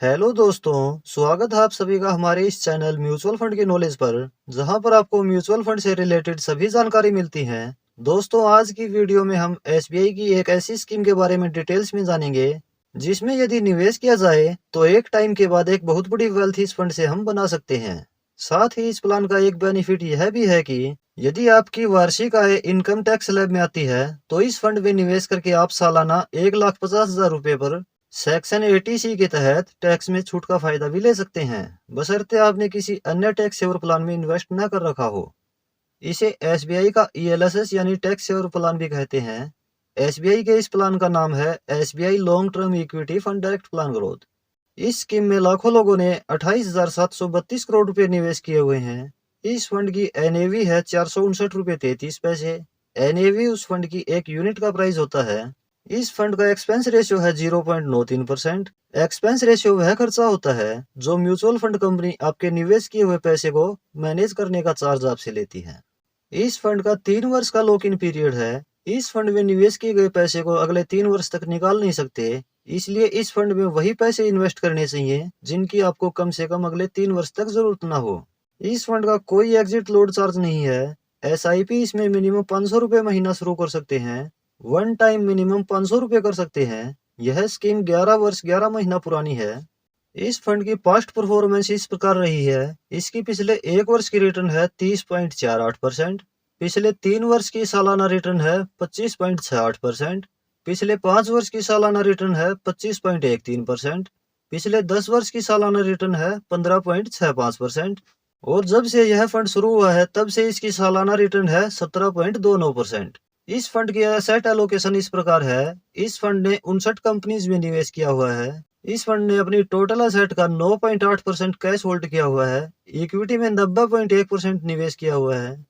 Hello दोस्तों, स्वागत है आप सभी का हमारे इस चैनल म्यूचुअल फंड के नॉलेज पर, जहां पर आपको म्यूचुअल फंड से रिलेटेड सभी जानकारी मिलती है। दोस्तों, आज की वीडियो में हम एसबीआई की एक ऐसी स्कीम के बारे में डिटेल्स में जानेंगे, जिसमें यदि निवेश किया जाए तो एक टाइम के बाद एक बहुत बड़ी वेल्थ इस फंड से हम बना सकते हैं। साथ ही इस प्लान का एक बेनिफिट यह भी है कि यदि आपकी वार्षिक आय इनकम टैक्स स्लैब में आती है, तो इस फंड में निवेश करके आप सालाना 1,50,000 रुपए पर सेक्शन 80C के तहत टैक्स में छूट का फायदा भी ले सकते हैं, बशर्ते आपने किसी अन्य टैक्स सेवर प्लान में इन्वेस्ट न कर रखा हो। इसे एसबीआई का ईएलएसएस यानी टैक्स सेवर प्लान भी कहते हैं। एसबीआई के इस प्लान का नाम है SBI long term equity fund direct plan growth. इस स्कीम में लाखों लोगों ने 28,732 करोड़ रुपए निवेश किए हुए हैं। इस फंड की एनएवी है 459 रुपए 33 पैसे। एनएवी उस फंड की एक यूनिट का प्राइस होता है। इस फंड का एक्सपेंस रेशियो है 0.93%। एक्सपेंस रेशियो वह खर्चा होता है जो म्यूचुअल फंड कंपनी आपके निवेश किए हुए पैसे को मैनेज करने का चार्ज आपसे लेती है। इस फंड का 3 वर्ष का लॉक इन पीरियड है। इस फंड में निवेश किए गए पैसे को अगले 3 वर्ष तक निकाल नहीं सकते, इसलिए इस फंड में वही पैसे इन्वेस्ट करने चाहिए जिनकी आपको कम से कम अगले 3 वर्ष तक जरूरत ना हो। इस फंड का कोई एग्जिट लोड चार्ज नहीं है। एसआईपी इसमें मिनिमम 500 रुपए महीना शुरू कर सकते हैं। वन टाइम मिनिमम 500 रुपए कर सकते हैं। यह स्कीम 11 वर्ष 11 महीना पुरानी है। इस फंड की पास्ट परफॉर्मेंस इस प्रकार रही है। इसकी पिछले 1 वर्ष की रिटर्न है 30.48%। पिछले 3 वर्ष की सालाना रिटर्न है 25.68%। पिछले 5 वर्ष की सालाना रिटर्न है 25.13%। पिछले 10 वर्ष की सालाना रिटर्न है 15.65%। और जब से यह फंड शुरू हुआ है तब से इसकी सालाना रिटर्न है 17.29%। इस फंड की एसेट एलोकेशन इस प्रकार है। इस फंड ने 59 कंपनीज में निवेश किया हुआ है। इस फंड ने अपनी टोटल एसेट का 9.8% कैश होल्ड किया हुआ है। इक्विटी में 90.1% निवेश किया हुआ है।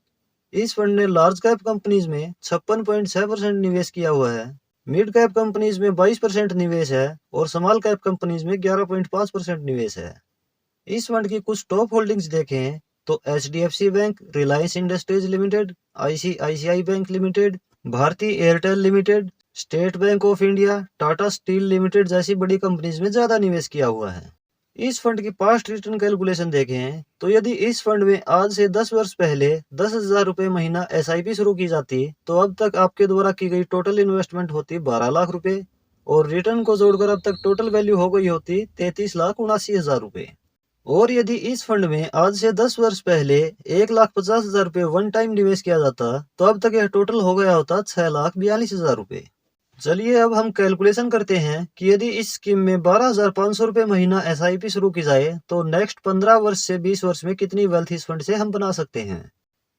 इस फंड ने लार्ज कैप कंपनीज में 56.6% निवेश किया हुआ है। मिड कैप कंपनीज में 22% निवेश है और स्मॉल कैप कंपनीज में 11.5% निवेश है। इस फंड की कुछ टॉप होल्डिंग्स देखें तो HDFC bank, Reliance Industries limited, ICICI bank limited, Bharti Airtel limited, State Bank of India, Tata steel limited जैसी बड़ी कंपनीज में ज्यादा निवेश किया हुआ है। इस फंड की पास्ट रिटर्न कैलकुलेशन देखें तो यदि इस फंड में आज से 10 वर्ष पहले 10,000 रुपए महीना एसआईपी शुरू की जाती तो अब तक आपके द्वारा की गई टोटल इन्वेस्टमेंट होती 12 लाख रुपए और रिटर्न को जोड़कर अब तक टोटल वैल्यू हो गई होती 33,79,000 रुपए। और यदि इस फंड में आज से 10 वर्ष पहले 1,50,000 रुपए वन टाइम निवेश किया जाता तो अब तक यह टोटल हो गया होता 6,42,000 रुपए। चलिए अब हम कैलकुलेशन करते हैं कि यदि इस स्कीम में 12,500 रुपए महीना एसआईपी शुरू की जाए तो नेक्स्ट 15 वर्ष से 20 वर्ष में कितनी वेल्थ इस फंड से हम बना सकते हैं।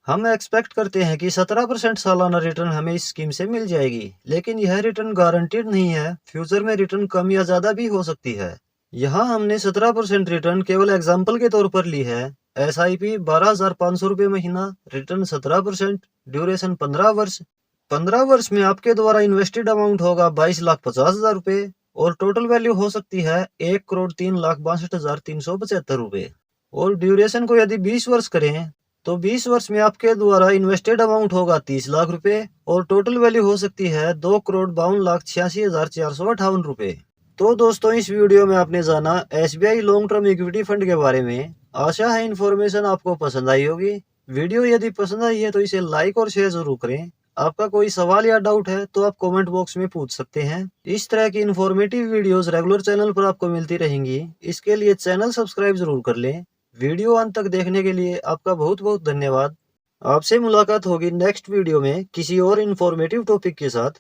हम एक्सपेक्ट करते हैं कि 17% सालाना रिटर्न हमें इस स्कीम से मिल जाएगी, लेकिन यह रिटर्न गारंटीड नहीं है। फ्यूचर में रिटर्न कम या ज्यादा भी हो सकती है। यहाँ हमने 17% रिटर्न केवल एग्जाम्पल के तौर पर ली है। एसआईपी 12,500 रुपए महीना, रिटर्न 17%, ड्यूरेशन 15 वर्ष। 15 वर्ष में आपके द्वारा इन्वेस्टेड अमाउंट होगा 22,50,000 रुपए और टोटल वैल्यू हो सकती है 1,03,62,375 रुपए। और ड्यूरेशन को यदि 20 वर्ष करें तो 20 वर्ष में आपके द्वारा इन्वेस्टेड अमाउंट होगा 30 लाख रुपए और टोटल वैल्यू हो सकती है 2,52,86,458 रुपए। तो दोस्तों, इस वीडियो में आपने जाना SBI long term equity fund के बारे में। आशा है इन्फॉर्मेशन आपको पसंद आई होगी। वीडियो यदि पसंद आई है तो इसे लाइक और शेयर जरूर करें। आपका कोई सवाल या डाउट है तो आप कमेंट बॉक्स में पूछ सकते हैं। इस तरह की इन्फॉर्मेटिव वीडियोस रेगुलर चैनल पर आपको मिलती रहेंगी। इसके लिए चैनल सब्सक्राइब जरूर कर लें। वीडियो अंत तक देखने के लिए आपका बहुत बहुत धन्यवाद। आपसे मुलाकात होगी नेक्स्ट वीडियो में किसी और इन्फॉर्मेटिव टॉपिक के साथ।